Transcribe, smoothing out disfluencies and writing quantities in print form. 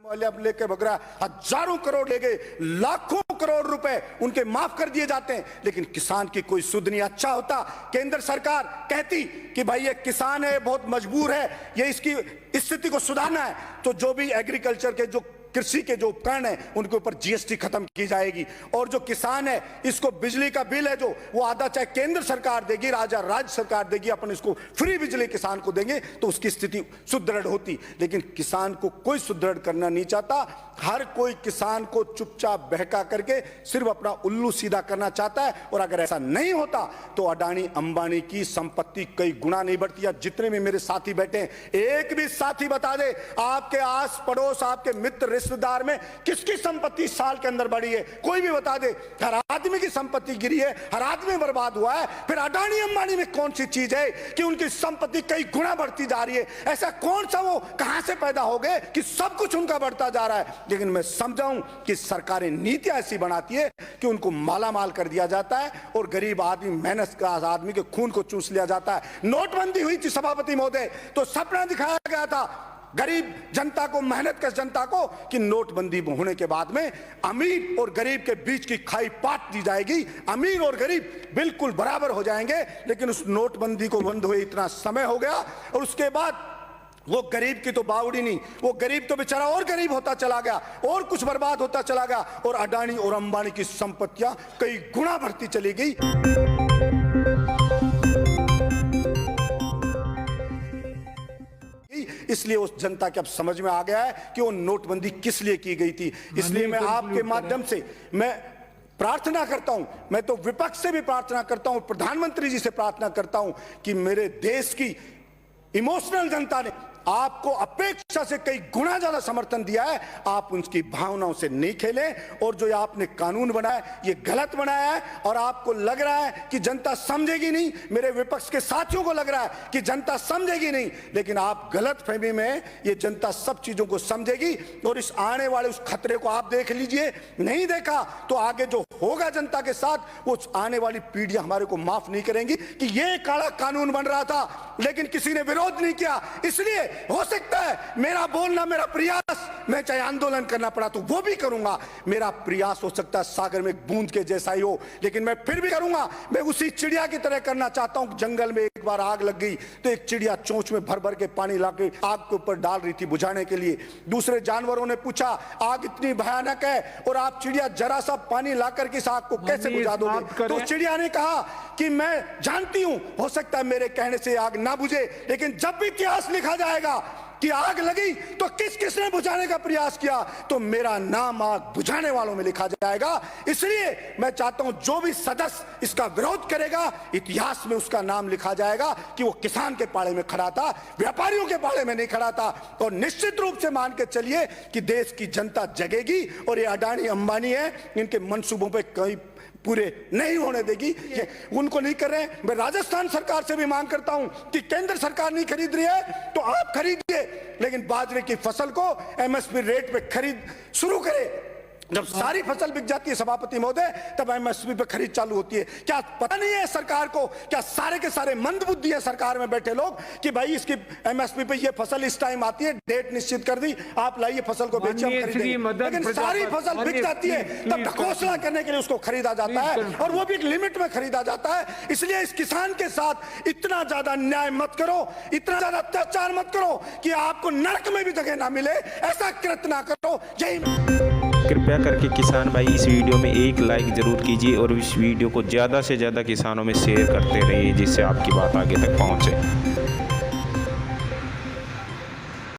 मोहल्ला लेके भग रहा, हजारों करोड़ ले गए, लाखों करोड़ रुपए उनके माफ कर दिए जाते हैं, लेकिन किसान की कोई सुध नहीं। अच्छा होता केंद्र सरकार कहती कि भाई ये किसान है, बहुत मजबूर है, ये इसकी स्थिति को सुधारना है, तो जो भी एग्रीकल्चर के जो कृषि के जो उपकरण है उनके ऊपर जीएसटी खत्म की जाएगी, और जो किसान है इसको बिजली का बिल है जो वो आधा चाहे केंद्र सरकार देगी, राज्य सरकार देगी, अपन इसको फ्री बिजली किसान को देंगे तो उसकी स्थिति सुदृढ़ होती। लेकिन किसान को कोई सुदृढ़ करना नहीं चाहता, हर कोई किसान को चुपचाप बहका करके सिर्फ अपना उल्लू सीधा करना चाहता है। और अगर ऐसा नहीं होता तो अडानी अंबानी की संपत्ति कई गुना नहीं बढ़ती। जितने भी मेरे साथी बैठे हैं, एक भी साथी बता दे आपके आस पड़ोस, आपके मित्र रिश्तेदार में किसकी संपत्ति साल के अंदर बढ़ी है, कोई भी बता दे। हर आदमी की संपत्ति गिरी है, हर आदमी बर्बाद हुआ है। फिर अडानी अंबानी में कौन सी चीज है कि उनकी संपत्ति कई गुना बढ़ती जा रही है? ऐसा कौन सा वो कहां से पैदा हो गए कि सब कुछ उनका बढ़ता जा रहा है? लेकिन मैं समझाऊं कि सरकारें नीतियां ऐसी बनाती है कि उनको माला माल कर दिया जाता है और गरीब आदमी, मेहनत का आदमी के खून को चूस लिया जाता है। नोटबंदी हुई थी सभापति महोदय, तो सपना दिखाया गया था गरीब जनता को, मेहनत कश जनता को, कि नोटबंदी होने के बाद में अमीर और गरीब के बीच की खाई पाट दी जाएगी, अमीर और गरीब बिल्कुल बराबर हो जाएंगे। लेकिन उस नोटबंदी को बंद हुए इतना समय हो गया और उसके बाद वो गरीब की तो बावड़ी नहीं, वो गरीब तो बेचारा और गरीब होता चला गया और कुछ बर्बाद होता चला गया, और अडानी और अंबानी की संपत्तियां कई गुना बढ़ती चली गई। इसलिए उस जनता के अब समझ में आ गया है कि वो नोटबंदी किस लिए की गई थी। इसलिए मैं आपके माध्यम से मैं प्रार्थना करता हूं, मैं तो विपक्ष से भी प्रार्थना करता हूं, प्रधानमंत्री जी से प्रार्थना करता हूं कि मेरे देश की इमोशनल जनता ने आपको अपेक्षा से कई गुना ज्यादा समर्थन दिया है, आप उनकी भावनाओं से नहीं खेलें। और जो आपने कानून बनाया ये गलत बनाया है, और आपको लग रहा है कि जनता समझेगी नहीं, मेरे विपक्ष के साथियों को लग रहा है कि जनता समझेगी नहीं, लेकिन आप गलत फहमी में, ये जनता सब चीजों को समझेगी। और इस आने वाले उस खतरे को आप देख लीजिए, नहीं देखा तो आगे जो होगा जनता के साथ, वो आने वाली पीढ़ियां हमारे को माफ नहीं करेंगी कि ये काला कानून बन रहा था लेकिन किसी ने विरोध नहीं किया। इसलिए हो सकता है मेरा बोलना, मेरा प्रयास, मैं चाहे आंदोलन करना पड़ा तो वो भी करूंगा, मेरा प्रयास हो सकता है सागर में एक बूंद के जैसा ही हो, लेकिन मैं फिर भी करूंगा। मैं उसी चिड़िया की तरह करना चाहता हूं। जंगल में एक बार आग लग गई तो एक चिड़िया चोंच में भर भर के पानी लाके आग के ऊपर डाल रही थी बुझाने के लिए। दूसरे जानवरों ने पूछा आग इतनी भयानक है और आप चिड़िया जरा सा पानी लाकर के इस आग को कैसे बुझा दोगे? तो चिड़िया ने कहा कि मैं जानती हूं हो सकता है मेरे कहने से आग ना बुझे, लेकिन जब भी इतिहास लिखा जाएगा कि आग लगी तो किस किसने बुझाने का प्रयास किया, तो मेरा नाम आग बुझाने वालों में लिखा जाएगा। इसलिए मैं चाहता हूं जो भी सदस्य इसका विरोध करेगा, इतिहास में उसका नाम लिखा जाएगा कि वो किसान के पाड़े में खड़ा था, व्यापारियों के पाड़े में नहीं खड़ा था। और निश्चित रूप से मान के चलिए कि देश की जनता जगेगी और ये अडानी अंबानी है, इनके मंसूबों पे कहीं पूरे नहीं होने देगी। उनको नहीं कर रहे। मैं राजस्थान सरकार से भी मांग करता हूं कि केंद्र सरकार नहीं खरीद रही है तो आप खरीदिए, लेकिन बाजरे की फसल को एमएसपी रेट पे खरीद शुरू करें। जब सारी फसल बिक जाती है सभापति महोदय, तब एमएसपी पे खरीद चालू होती है। क्या पता नहीं है सरकार को, क्या सारे के सारे मंदबुद्धि है सरकार में बैठे लोग कि भाई इसकी एमएसपी पे ये फसल इस टाइम आती है, डेट निश्चित कर दी, आप लाइए फसल को बेचिए हम खरीदेंगे। लेकिन सारी फसल बिक जाती है तब ढकोसला करने के लिए उसको खरीदा जाता है, और वो भी एक लिमिट में खरीदा जाता है। इसलिए इस किसान के साथ इतना ज्यादा अन्याय मत करो, इतना ज्यादा अत्याचार मत करो कि आपको नरक में भी जगह ना मिले, ऐसा कृत्य ना करो। यही कृपया करके किसान भाई इस वीडियो में एक लाइक ज़रूर कीजिए और इस वीडियो को ज़्यादा से ज़्यादा किसानों में शेयर करते रहिए, जिससे आपकी बात आगे तक पहुँचे।